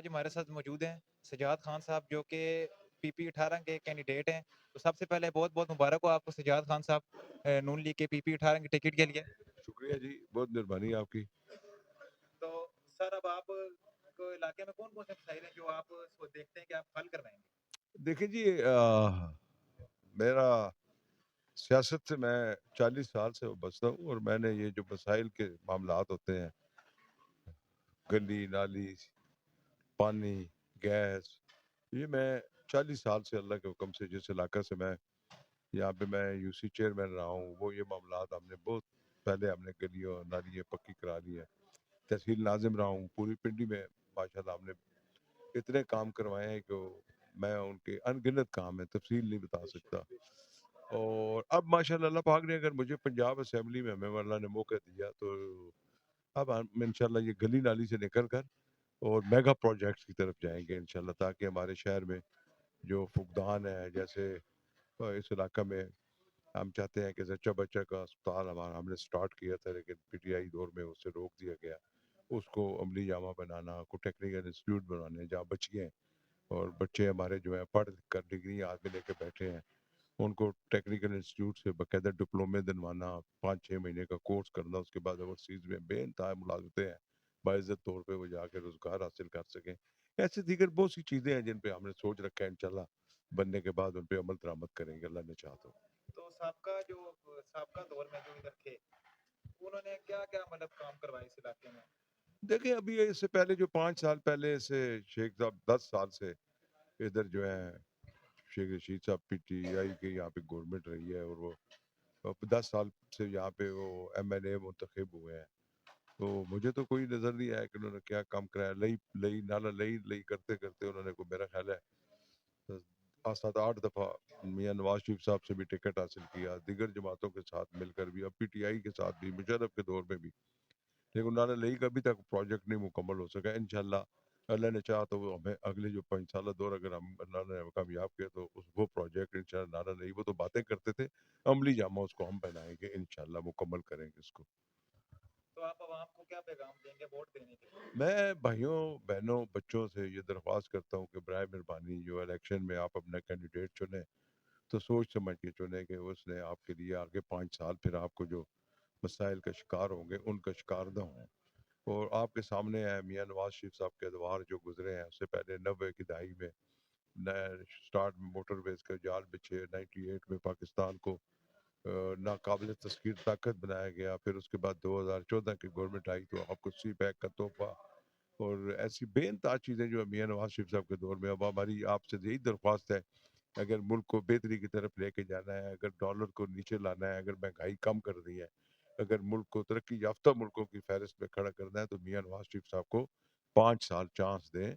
آج ہمارے ساتھ موجود ہیں سجاد خان صاحب جو کہ PP 18 کے کینڈیڈیٹ ہیں. تو سب سے پہلے بہت بہت مبارک ہو آپ کو سجاد خان صاحب نون لیگ کے PP 18 کی ٹکٹ کے لیے. شکریہ جی، بہت مہربانی آپ کی. تو سر اب آپ کو علاقے میں کون کون سے مسائل ہیں جو آپ دیکھتے ہیں کہ آپ حل کروائیں گے؟ دیکھیں جی، میرا سیاست سے میں 40 سال سے وابستہ ہوں، اور میں نے یہ جو مسائل کے معاملات ہوتے ہیں، گلی نالی، پانی، گیس، یہ میں 40 سال سے اللہ کے حکم سے جس علاقہ سے میں یہاں پہ میں UC چیئرمین رہا ہوں، وہ یہ معاملات ہم نے بہت پہلے ہم نے گلیوں نالیاں پکی کرا لی ہے. تحصیل ناظم رہا ہوں، پوری پنڈی میں ماشاءاللہ ہم نے اتنے کام کروائے ہیں کہ میں ان کے انگنت کام ہے، تفصیل نہیں بتا سکتا. اور اب ماشاءاللہ اللہ پاک نے اگر مجھے پنجاب اسمبلی میں ہمیں اللہ نے موقع دیا تو اب ہم انشاءاللہ یہ گلی نالی سے نکل کر اور میگا پروجیکٹس کی طرف جائیں گے انشاءاللہ، تاکہ ہمارے شہر میں جو فقدان ہے، جیسے اس علاقہ میں ہم چاہتے ہیں کہ زچہ بچہ کا اسپتال ہمارا ہم نے سٹارٹ کیا تھا، لیکن PTI دور میں اسے روک دیا گیا. اس کو عملی جامہ بنانا، کو ٹیکنیکل انسٹیٹیوٹ بنانے جہاں بچیاں اور بچے ہمارے جو ہیں پڑھ کر ڈگری ہاتھ میں لے کے بیٹھے ہیں، ان کو ٹیکنیکل انسٹیٹیوٹ سے باقاعدہ ڈپلومے دلوانا، 5-6 مہینے کا کورس کرنا، اس کے بعد اوورسیز میں بے انتہا ملازمتیں ہیں، باعزت طور پہ وہ جا کے روزگار حاصل کر سکیں. ایسے دیگر بہت سی چیزیں ہیں جن پہ ہم نے سوچ رکھا ہے، انشاءاللہ بننے کے بعد ان پہ عمل درآمد کریں گے اللہ نے چاہا تو. تو سابقہ دور میں جو ادھر تھے انہوں نے کیا کیا مطلب کام کروائے اس علاقے میں؟ دیکھیں ابھی اس سے پہلے جو 5 سال پہلے سے شیخ صاحب 10 سال سے ادھر جو ہے شیخ رشید صاحب PTI کے یہاں پہ گورنمنٹ رہی ہے، اور وہ 10 سال سے یہاں پہ وہ MLA منتخب ہوئے ہیں. تو مجھے تو کوئی نظر نہیں آیا کہ انہوں نے کیا کام کرایا. لئی نالا لئی کرتے کرتے انہوں نے کو میرا خیال ہے 7-8 دفعہ میاں نواز شریف صاحب سے بھی ٹکٹ حاصل کیا، دیگر جماعتوں کے ساتھ مل کر بھی، اب PTI کے ساتھ بھی، مشرف کے دور میں بھی، لیکن نالا لئی کا ابھی تک پروجیکٹ نہیں مکمل ہو سکا. انشاءاللہ اللہ نے چاہا تو وہ ہمیں اگلے جو 5 سالہ دور اگر ہم اللہ نے کامیاب کیا تو وہ پروجیکٹ انشاءاللہ نالا لئی، وہ تو باتیں کرتے تھے، عملی جامہ اس کو ہم پہنائیں گے انشاءاللہ، مکمل کریں گے اس کو. تو آپ عوام کو کیا پیغام دیں گے ووٹ دینے کے لیے؟ میں بھائیوں بہنوں بچوں سے یہ درخواست کرتا ہوں کہ برائے مہربانی جو الیکشن میں آپ اپنا کینڈیڈیٹ چنیں تو سوچ سمجھ کے چنیں کہ اس نے آپ کے لیے آگے 5 سال پھر آپ کو جو مسائل کا شکار ہوں گے ان کا شکار نہ ہوں. اور آپ کے سامنے ہے میاں نواز شریف صاحب کے ادوار جو گزرے ہیں، اس سے پہلے 90 کی دہائی میں سٹارٹ میں موٹر ویز کا جال بچھے، 98 میں پاکستان کو ناقابل تسخیر طاقت بنایا گیا، پھر اس کے بعد 2014 کی گورنمنٹ آئی تو آپ کو سی پیک کا تحفہ اور ایسی بے انتہا چیزیں جو میاں نواز شریف صاحب کے دور میں. اب ہماری آپ سے یہی درخواست ہے، اگر ملک کو بہتری کی طرف لے کے جانا ہے، اگر ڈالر کو نیچے لانا ہے، اگر مہنگائی کم کرنی ہے، اگر ملک کو ترقی یافتہ ملکوں کی فہرست میں کھڑا کرنا ہے، تو میاں نواز شریف صاحب کو 5 سال چانس دیں،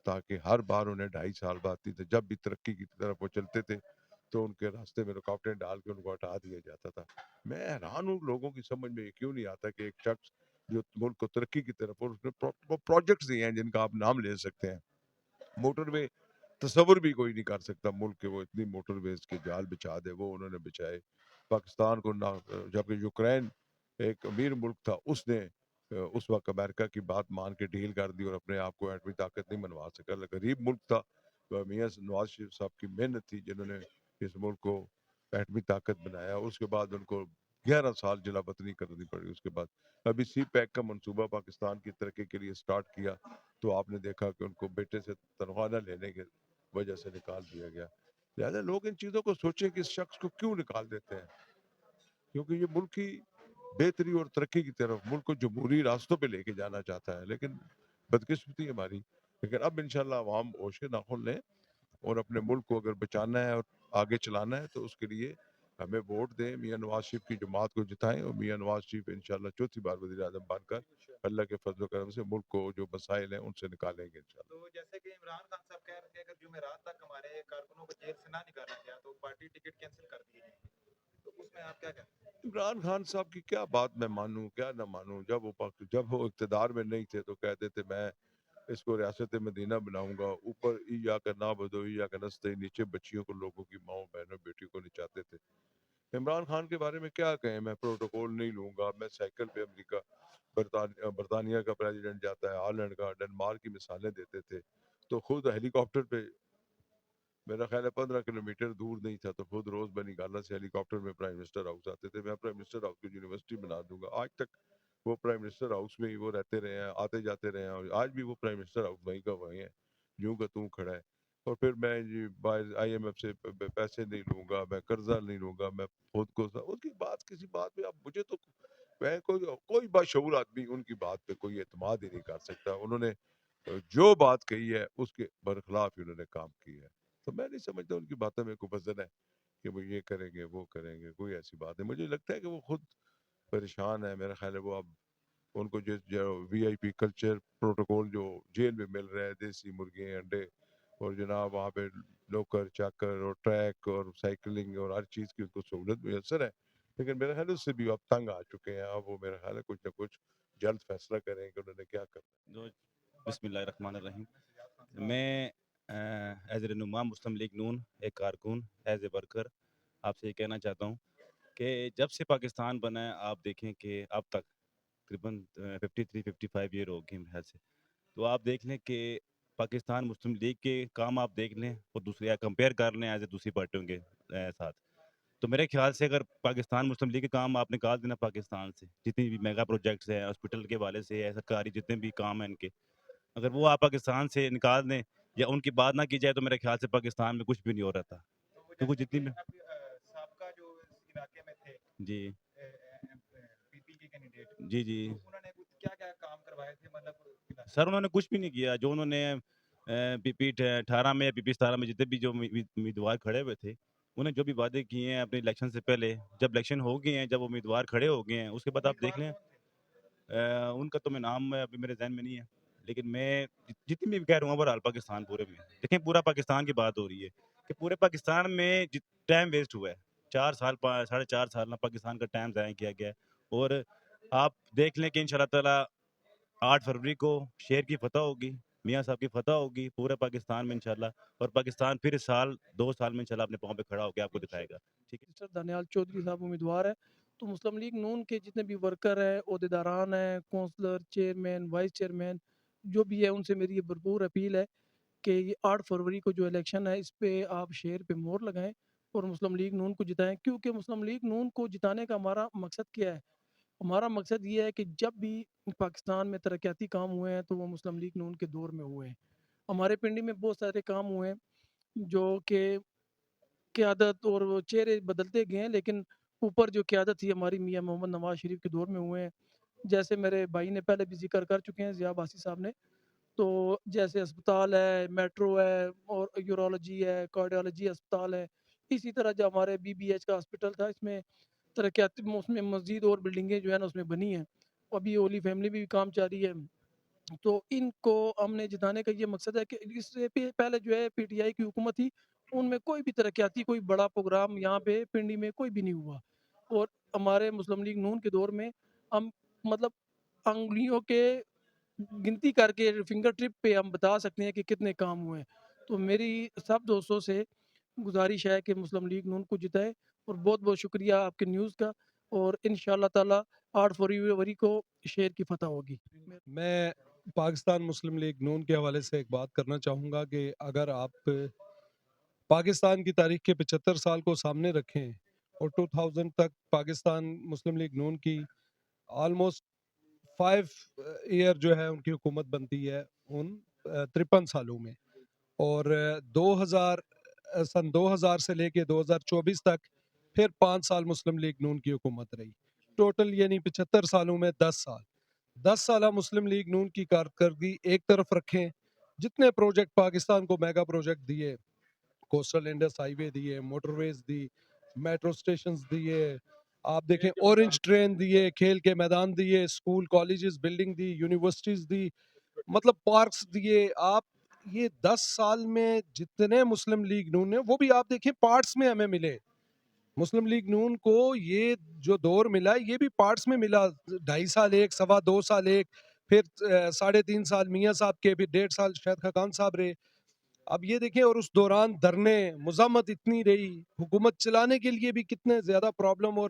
تاکہ ہر بار انہیں 2.5 سال بعد تھی. جب بھی ترقی کی طرف وہ چلتے تھے تو ان کے راستے میں رکاوٹیں ڈال کے ان کو ہٹا دیا جاتا تھا. میں حیران ہوں لوگوں کی سمجھ میں یہ کیوں نہیں آتا کہ ایک شخص جو ملک کو ترقی کی طرف، اور اس نے پروجیکٹس دیے ہیں جن کا آپ نام لے سکتے ہیں، موٹر وے تصور بھی کوئی نہیں کر سکتا ملک کے وہ اتنی موٹر ویز کے جال بچا دے، وہ انہوں نے بچائے. پاکستان کو جبکہ یوکرین ایک امیر ملک تھا، اس نے اس وقت امریکہ کی بات مان کے ڈیل کر دی اور اپنے آپ کو ایٹمی طاقت نہیں منوا سکا. غریب ملک تھا، میاں نواز شریف صاحب کی محنت تھی جنہوں نے اس ملک کو ایٹمی طاقت بنایا. اس کے بعد ان کو 11 سال جلا وطنی کرنی پڑی. اس کے بعد ابھی سی پیک کا منصوبہ پاکستان کی ترقی کے لیے سٹارٹ کیا تو آپ نے دیکھا کہ ان کو بیٹے سے تنخواہ نہ لینے کی وجہ سے نکال دیا گیا. لہٰذا لوگ ان چیزوں کو سوچیں کہ اس شخص کو کیوں نکال دیتے ہیں، کیونکہ یہ ملک کی بہتری اور ترقی کی طرف، ملک کو جمہوری راستوں پہ لے کے جانا چاہتا ہے. لیکن بدقسمتی ہماری، لیکن اب انشاءاللہ عوام ہوش کے ناخن لیں اور اپنے ملک کو اگر بچانا ہے اور آگے چلانا ہے تو اس کے لیے ہمیں ووٹ دیں، میاں نواز شریف کی جماعت کو جتائیں، اور میاں نواز شریف انشاءاللہ چوتھی بار وزیر اعظم بن کر اللہ کے فضل و کرم سے ملک کو جو مسائل ہیں ان سے نکالیں گے انشاءاللہ. تو جیسے کہ عمران خان صاحب کہہ رہے تھے اگر جمعرات تک ہمارے کارکنوں کو جیل سے نہ نکالا گیا تو پارٹی ٹکٹ کینسل کر دی جائے گی، تو اس میں آپ کیا کہتے ہیں؟ عمران خان صاحب کی کیا بات میں مانوں کیا نہ مانوں. جب وہ اقتدار میں نہیں تھے تو کہتے تھے میں اس کو ریاست مدینہ بناؤں گا، اوپر ایاک نعبد و ایاک نستعین، نیچے بچیوں کو، لوگوں کی ماؤں بہنوں بیٹیوں کو نچاتے تھے. عمران خان کے بارے میں کیا کہیں، میں پروٹوکول نہیں لوں گا، میں سائیکل پہ امریکہ برطانیہ کا پریزیڈنٹ جاتا ہے، ہالینڈ کا، ڈنمارک کی مثالیں دیتے تھے، تو خود ہیلی کاپٹر پہ میرا خیال ہے 15 کلومیٹر دور نہیں تھا تو خود روز بنی گالا سے ہیلی کاپٹر میں پرائم منسٹر ہاؤس آتے تھے. میں پرائم منسٹر ہاؤس کو یونیورسٹی بنا دوں گا. آج تک وہ پرائم منسٹر ہاؤس میں ہی وہ رہتے رہے ہیں، آتے جاتے رہے ہیں، اور آج بھی وہ پرائم منسٹر ہاؤس وہیں کا وہیں ہے، یوں کا توں کھڑا ہے. اور پھر میں جی باہر آئی ایم ایف سے پیسے نہیں لوں گا، میں قرضہ نہیں لوں گا، میں خود کو اس کی بات کسی بات پہ اب مجھے تو میں کوئی باشعور آدمی ان کی بات پہ کوئی اعتماد ہی نہیں کر سکتا. انہوں نے جو بات کہی ہے اس کے برخلاف ہی انہوں نے کام کیا ہے. تو میں نہیں سمجھتا ان کی باتوں میں کوئی وزن ہے کہ وہ یہ کریں گے وہ کریں گے. کوئی ایسی بات ہے. مجھے لگتا ہے کہ وہ خود پریشان ہے. میرا خیال ہے وہ اب ان کو جو وی آئی پی کلچر پروٹوکول جو جیل میں مل رہا ہے، دیسی مرغے انڈے اور جناب وہاں پہ نوکر چاکر اور ٹریک اور سائیکلنگ اور ہر چیز کی ان کو سہولت میسر ہے، لیکن میرا خیال ہے اس سے بھی اب تنگ آ چکے ہیں. اب وہ میرا خیال ہے کچھ نہ کچھ جلد فیصلہ کریں کہ انہوں نے کیا کرنا. بسم اللہ الرحمن الرحیم. میں ایز اے رہنما مسلم لیگ نون، ایک کارکن، ایز اے ورکر آپ سے یہ کہنا چاہتا ہوں کہ جب سے پاکستان بنا ہے آپ دیکھیں کہ اب تک تقریباً 53-55 ایئر ہو گئے میرے خیال سے. تو آپ دیکھ لیں کہ پاکستان مسلم لیگ کے کام آپ دیکھ لیں اور دوسرے کمپیئر کر لیں ایز اے دوسری پارٹیوں کے ساتھ. تو میرے خیال سے اگر پاکستان مسلم لیگ کے کام آپ نکال دینا پاکستان سے، جتنی بھی میگا پروجیکٹس ہیں ہاسپٹل کے حوالے سے ہے، سرکاری جتنے بھی کام ہیں ان کے، اگر وہ آپ پاکستان سے نکال دیں یا ان کی بات نہ کی جائے تو میرے خیال سے پاکستان میں کچھ بھی نہیں ہو رہا تھا. تو وہ کیونکہ جیسے جتنی کہ میں اب سابقہ جو اس علاقے میں تھے جی پی پی کے کینڈیڈیٹ، جی جی تو انہوں نے کیا کیا کام کروائے تھے مطلب سر انہوں نے کچھ بھی نہیں کیا. جو انہوں نے پی پی 18 میں یا پی پی 17 میں جتنے بھی جو امیدوار کھڑے ہوئے تھے انہوں نے جو بھی وعدے کیے ہیں اپنے الیکشن سے پہلے، جب الیکشن ہو گئے ہیں، جب امیدوار کھڑے ہو گئے ہیں، اس کے بعد آپ دیکھ لیں ان کا تو میں نام ابھی میرے ذہن میں نہیں ہے، لیکن میں جتنی بھی کہہ رہا ہوں اوورآل پاکستان پورے میں دیکھیں، پورا پاکستان کی بات ہو رہی ہے کہ پورے پاکستان میں ٹائم ویسٹ ہوا ہے. 4 سال 4.5 سال پاکستان کا ٹائم ضائع کیا گیا ہے. اور آپ دیکھ لیں کہ ان شاء اللہ تعالیٰ 8 فروری کو شیر کی فتح ہوگی، میاں صاحب کی فتح ہوگی پورے پاکستان میں انشاءاللہ، اور پاکستان پھر 2 سال میں انشاءاللہ اپنے پاؤں پہ کھڑا ہو کے آپ کو دکھائے گا. ٹھیک ہے. مسٹر دانیال چودھری صاحب امیدوار ہے. تو مسلم لیگ نون کے جتنے بھی ورکر ہیں، عہدیداران ہیں، کونسلر، چیئرمین، وائس چیئرمین جو بھی ہے، ان سے میری یہ بھرپور اپیل ہے کہ یہ 8 فروری کو جو الیکشن ہے اس پہ آپ شیر پہ مور لگائیں اور مسلم لیگ نون کو جتائیں. کیونکہ مسلم لیگ نون کو جتانے کا ہمارا مقصد کیا ہے؟ ہمارا مقصد یہ ہے کہ جب بھی پاکستان میں ترقیاتی کام ہوئے ہیں تو وہ مسلم لیگ نون کے دور میں ہوئے ہیں. ہمارے پنڈی میں بہت سارے کام ہوئے ہیں جو کہ قیادت اور وہ چہرے بدلتے گئے ہیں، لیکن اوپر جو قیادت تھی ہماری میاں محمد نواز شریف کے دور میں ہوئے ہیں. جیسے میرے بھائی نے پہلے بھی ذکر کر چکے ہیں، ضیاء باسی صاحب نے، تو جیسے اسپتال ہے، میٹرو ہے، اور یورولوجی ہے، کارڈیالوجی اسپتال ہے. اسی طرح جو ہمارے بی بی ایچ کا ہاسپٹل تھا، اس میں ترقیاتی اس میں مزید اور بلڈنگیں جو ہے نا اس میں بنی ہیں. ابھی ہولی فیملی بھی کام جاری ہے. تو ان کو ہم نے جتانے کا یہ مقصد ہے کہ اس سے پہلے جو ہے پی ٹی آئی کی حکومت تھی، ان میں کوئی بھی ترقیاتی کوئی بڑا پروگرام یہاں پہ پنڈی میں کوئی بھی نہیں ہوا. اور ہمارے مسلم لیگ نون کے دور میں ہم مطلب انگلیوں کے گنتی کر کے فنگر ٹرپ پہ ہم بتا سکتے ہیں کہ کتنے کام ہوئے ہیں. تو میری سب دوستوں سے گزارش ہے کہ مسلم لیگ نون کو جتائے. اور بہت بہت شکریہ آپ کے نیوز کا، اور ان شاء اللہ تعالیٰ 8 فروری کو شیر کی فتح ہوگی. میں پاکستان مسلم لیگ نون کے حوالے سے ایک بات کرنا چاہوں گا کہ اگر آپ پاکستان کی تاریخ کے 75 سال کو سامنے رکھیں اور 2000 تک پاکستان مسلم لیگ نون کی آلموسٹ 5 ایئر جو ہے ان کی حکومت بنتی ہے ان 53 سالوں میں، اور 2000 سن 2000 سے لے کے 2024 تک پھر 5 سال مسلم لیگ نون کی حکومت رہی. ٹوٹل یعنی 75 سالوں میں 10 سال. 10 سالہ مسلم لیگ نون کی کارکردگی ایک طرف رکھیں، جتنے پروجیکٹ پاکستان کو میگا پروجیکٹ دیے، کوسٹل انڈس ہائی وے دیے، موٹر ویز دی، میٹرو سٹیشنز دیے، آپ دیکھیں اورنج ٹرین دیے، کھیل کے میدان دیے، اسکول کالجز بلڈنگ دی، یونیورسٹیز دی، مطلب پارکس دیے. آپ یہ 10 سال میں جتنے مسلم لیگ نون نے، وہ بھی آپ دیکھیں پارٹس میں ہمیں ملے. مسلم لیگ نون کو یہ جو دور ملا یہ بھی پارٹس میں ملا. 2.5 سال ایک، 2.25 سال ایک، پھر 3.5 سال میاں صاحب کے، پھر 1.5 سال شاہد خاقان صاحب رہے. اب یہ دیکھیں، اور اس دوران دھرنے، مزاحمت اتنی رہی، حکومت چلانے کے لیے بھی کتنے زیادہ پرابلم اور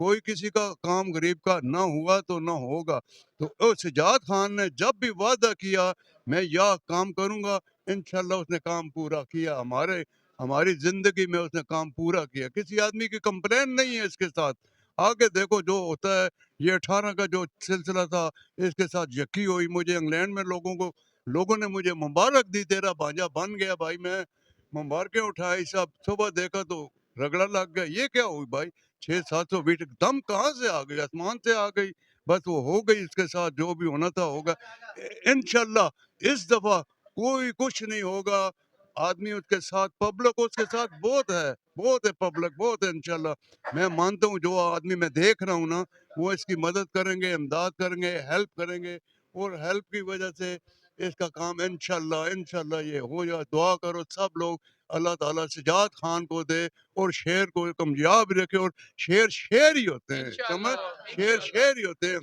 کوئی کسی کا کام غریب کا نہ ہوا تو نہ ہوگا. تو سجاد خان نے جب بھی وعدہ کیا میں یہ کام کروں گا, انشاءاللہ اس نے کام پورا کیا. ہماری زندگی میں اس نے کام پورا کیا. کسی آدمی کی کمپلین نہیں ہے اس کے ساتھ. آگے دیکھو جو ہوتا ہے. یہ 18 کا جو سلسلہ تھا اس کے ساتھ یکی ہوئی. مجھے انگلینڈ میں لوگوں نے مجھے مبارک دی, تیرا بھانجا بن گیا بھائی. میں مبارکیں اٹھائی, سب صبح دیکھا تو رگڑا لگ گیا. یہ کیا ہوئی بھائی, 600-700 فیٹ دم کہاں سے آ گئی, آسمان سے آ گئی. بس وہ ہو گئی, اس کے ساتھ جو بھی ہونا تھا ہوگا. انشاءاللہ اس دفعہ کوئی کچھ نہیں ہوگا. آدمی اس کے ساتھ, پبلک اس کے ساتھ بہت ہے پبلک بہت ہے. انشاءاللہ میں مانتا ہوں جو آدمی میں دیکھ رہا ہوں نا, وہ اس کی مدد کریں گے, امداد کریں گے, ہیلپ کریں گے, اور ہیلپ کی وجہ سے اس کا کام انشاءاللہ یہ ہو جائے. دعا کرو سب لوگ, اللہ تعالیٰ سجاد خان کو دے اور شیر کو کامیاب رکھے. اور شیر ہی ہوتے ہیں, سمجھ, شیر ہی ہوتے ہیں.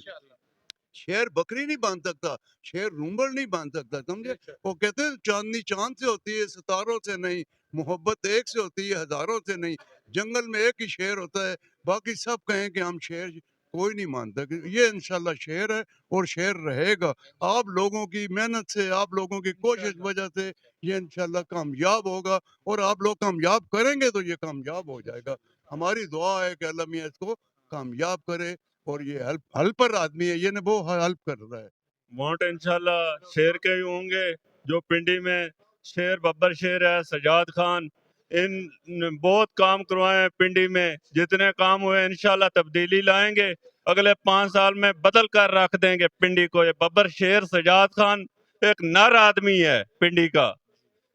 شیر بکری نہیں باندھ سکتا, شیر رومبڑ نہیں باندھ سکتا, سمجھے. وہ کہتے ہیں چاندنی چاند سے ہوتی ہے, ستاروں سے نہیں. محبت ایک سے ہوتی ہے, ہزاروں سے نہیں. جنگل میں ایک ہی شیر ہوتا ہے, باقی سب کہیں کہ ہم شیر, کوئی نہیں مانتا. یہ انشاءاللہ شیر ہے اور شیر رہے گا. آپ لوگوں کی محنت سے, آپ لوگوں کی کوشش وجہ سے یہ انشاءاللہ کامیاب ہوگا. اور آپ لوگ کامیاب کریں گے تو یہ کامیاب ہو جائے گا. ہماری دعا ہے کہ اللہ میاں اس کو کامیاب کرے. اور یہ ہیلپر آدمی ہے, یہ نے وہ ہیلپ کر رہا ہے. ووٹ انشاءاللہ شیر کے ہی ہوں گے. جو پنڈی میں شیر ببر شیر ہے سجاد خان, ان بہت کام کروائے ہیں پنڈی میں. جتنے کام ہوئے انشاءاللہ تبدیلی لائیں گے. اگلے 5 سال میں بدل کر رکھ دیں گے پنڈی کو. یہ ببر شیر سجاد خان ایک نر آدمی ہے پنڈی کا.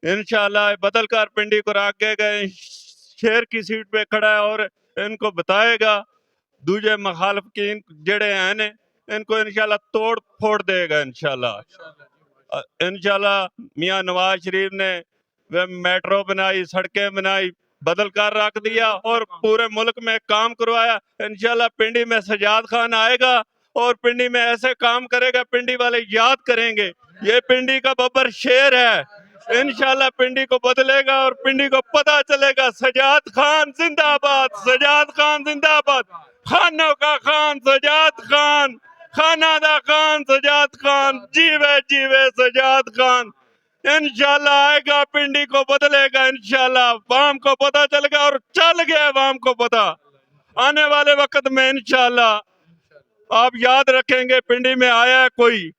انشاءاللہ بدل کر پنڈی کو رکھ گئے. شیر کی سیٹ پہ کھڑا ہے اور ان کو بتائے گا دوجے مخالفین جڑے ہیں نے, ان کو انشاءاللہ توڑ پھوڑ دے گا انشاءاللہ. انشاءاللہ میاں نواز شریف نے وہ میٹرو بنائی, سڑکیں بنائی, بدل کر رکھ دیا اور پورے ملک میں کام کروایا. انشاءاللہ پنڈی میں سجاد خان آئے گا اور پنڈی میں ایسے کام کرے گا, پنڈی والے یاد کریں گے یہ پنڈی کا ببر شیر ہے. انشاءاللہ پنڈی کو بدلے گا اور پنڈی کو پتہ چلے گا سجاد خان زندہ آباد, سجاد خان زندہ آباد. خانوں کا خان سجاد خان, خانہ دا خان سجاد خان, جیوے سجاد خان. انشاءاللہ آئے گا, پنڈی کو بدلے گا انشاءاللہ. عوام کو پتہ چل گیا اور چل گیا عوام کو پتہ. آنے والے وقت میں انشاءاللہ آپ یاد رکھیں گے پنڈی میں آیا ہے کوئی.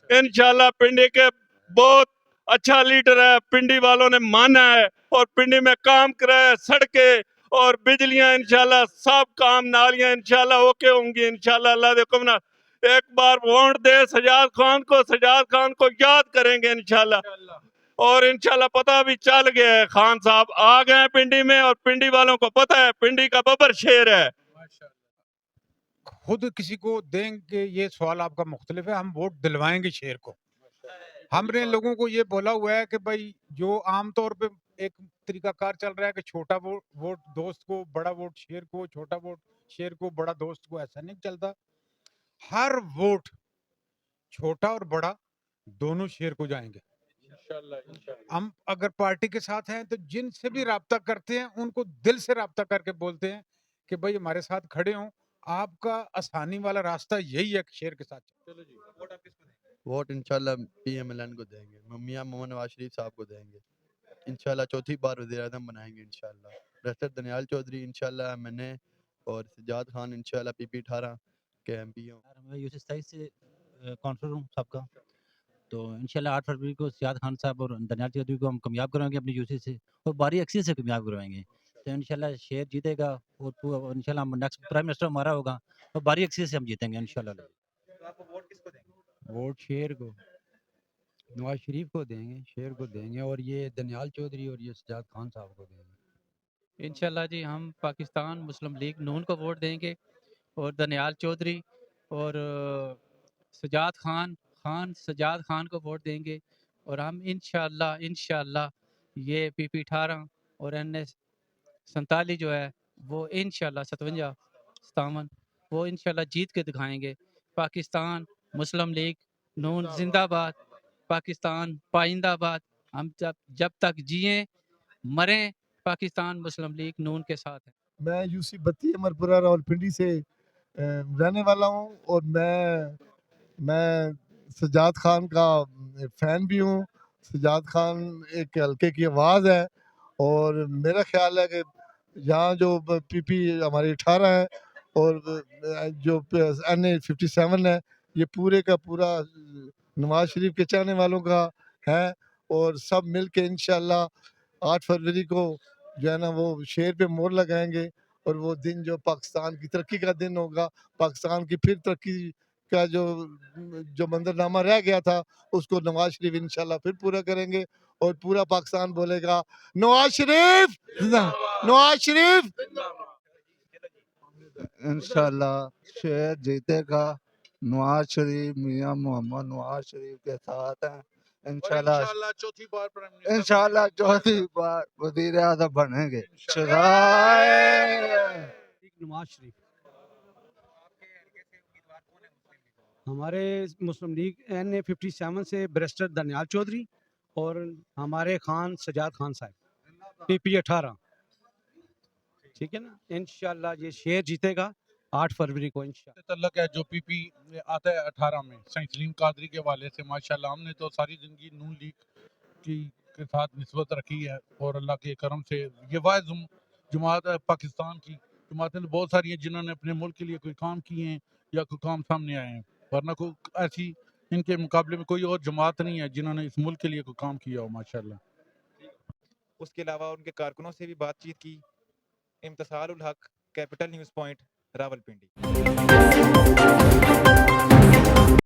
انشاءاللہ پنڈی کے بہت اچھا لیڈر ہے, پنڈی والوں نے مانا ہے اور پنڈی میں کام کرائے. سڑکیں اور بجلیاں انشاءاللہ سب کام, نالیاں انشاءاللہ اوکے ہوں گی انشاءاللہ. اللہ دے حکم نال ایک بار ووٹ دے سجاد خان کو, سجاد خان کو یاد کریں گے انشاءاللہ. اور انشاءاللہ پتہ بھی چل گیا ہے, خان صاحب آ گئے ہیں پنڈی میں اور پنڈی والوں کو پتہ ہے پنڈی کا ببر شیر ہے. خود کسی کو دیں گے, یہ سوال آپ کا مختلف ہے. ہم ووٹ دلوائیں گے شیر کو. ہم نے لوگوں کو یہ بولا ہوا ہے کہ بھائی جو عام طور پہ ایک طریقہ کار چل رہا ہے کہ چھوٹا ووٹ دوست کو, بڑا ووٹ شیر کو, چھوٹا ووٹ شیر کو, بڑا دوست کو, ایسا نہیں چلتا. ہر ووٹ چھوٹا اور بڑا دونوں شیر کو جائیں گے. ہم اگر پارٹی کے ساتھ ہیں تو جن سے بھی رابطہ کرتے ہیں ان کو دل سے رابطہ کر کے بولتے ہیں کہ بھائی ہمارے ساتھ کھڑے ہوں. آپ کا آسانی والا راستہ یہی ہے کہ شیر کے ساتھ. ووٹ انشاءاللہ پی ایم ایل این کو دیں گے, میاں محمد نواز شریف صاحب کو دیں گے. انشاءاللہ چوتھی بار وزیر اعظم بنائیں گے انشاءاللہ. ڈاکٹر دنیال چودھری انشاءاللہ ایم این اے اور سجاد خان انشاءاللہ پی پی 18 کے ایم پی ہوں. میں یوسف 27 سے کانفرنس ہوں سب کا. تو انشاءاللہ 8 فروری کو سجاد خان صاحب اور دنیال چودھری کو ہم کامیاب کروائیں گے اپنی یوسی سے, اور باری اکثریت سے کامیاب کروائیں گے. تو انشاءاللہ شیر جیتے گا اور انشاءاللہ نیکسٹ پرائم منسٹر ہمارا ہوگا اور باری اکثریت سے ہم جیتیں گے انشاءاللہ. تو آپ ووٹ کس کو دیں گے؟ ووٹ شیر کو, نواز شریف کو دیں گے, شیر کو دیں گے, اور یہ دنیال چودھری اور یہ سجاد خان صاحب کو دیں گے. انشاءاللہ جی ہم پاکستان مسلم لیگ نون کو ووٹ دیں گے اور دنیال چودھری اور سجاد خان کو ووٹ دیں گے. اور ہم انشاءاللہ یہ پی پی 18 اور این ایس 47 جو ہے وہ انشاءاللہ 57 وہ انشاءاللہ جیت کے دکھائیں گے. پاکستان مسلم لیگ نون زندہ آباد, پاکستان پائندہ آباد. ہم جب تک جئیں مریں پاکستان مسلم لیگ نون کے ساتھ ہیں. میں یوسی 32 امرپورہ راولپنڈی سے رہنے والا ہوں اور میں سجاد خان کا فین بھی ہوں. سجاد خان ایک حلقے کی آواز ہے اور میرا خیال ہے کہ یہاں جو پی پی ہماری 18 ہے اور جو NA57 ہے یہ پورے کا پورا نواز شریف کے چاہنے والوں کا ہے اور سب مل کے انشاءاللہ 8 فروری کو جو ہے نا وہ شیر پہ مور لگائیں گے اور وہ دن جو پاکستان کی ترقی کا دن ہوگا, پاکستان کی پھر ترقی کا جو منظرنامہ رہ گیا تھا اس کو نواز شریف انشاءاللہ پھر پورا کریں گے اور پورا پاکستان بولے گا نواز شریف نواز شریف. انشاءاللہ شیر جیتے گا. نواز شریف میاں محمد نواز شریف کے ساتھ ہیں. انشاءاللہ چوتھی بار وزیر اعظم بنیں گے. نواز شریف ہمارے مسلم لیگ NA57 سے بیرسٹر دانیال چودھری اور ہمارے خان سجاد خان صاحب PP 18. ٹھیک ہے نا, انشاءاللہ یہ شیر جیتے گا 8 فروری کو انشاءاللہ. تعلق ہے جو پی پی آتا ہے 18 میں سید سلیم قادری کے حوالے سے ماشاءاللہ ہم نے تو ساری زندگی نون لیگ کے ساتھ نسبت رکھی ہے اور اللہ کے کرم سے یہ واحد جماعت ہے پاکستان کی. جماعتیں بہت ساری ہیں جنہوں نے اپنے ملک کے لیے کوئی کام کیے ہیں یا کوئی کام سامنے آئے ہیں, ورنہ کوئی ایسی ان کے مقابلے میں کوئی اور جماعت نہیں ہے جنہوں نے اس ملک کے لیے کوئی کام کیا ہو ماشاءاللہ. اس کے علاوہ ان کے کارکنوں سے بھی بات چیت کی. امتصال الحق, کیپٹل نیوز پوائنٹ, راولپنڈی.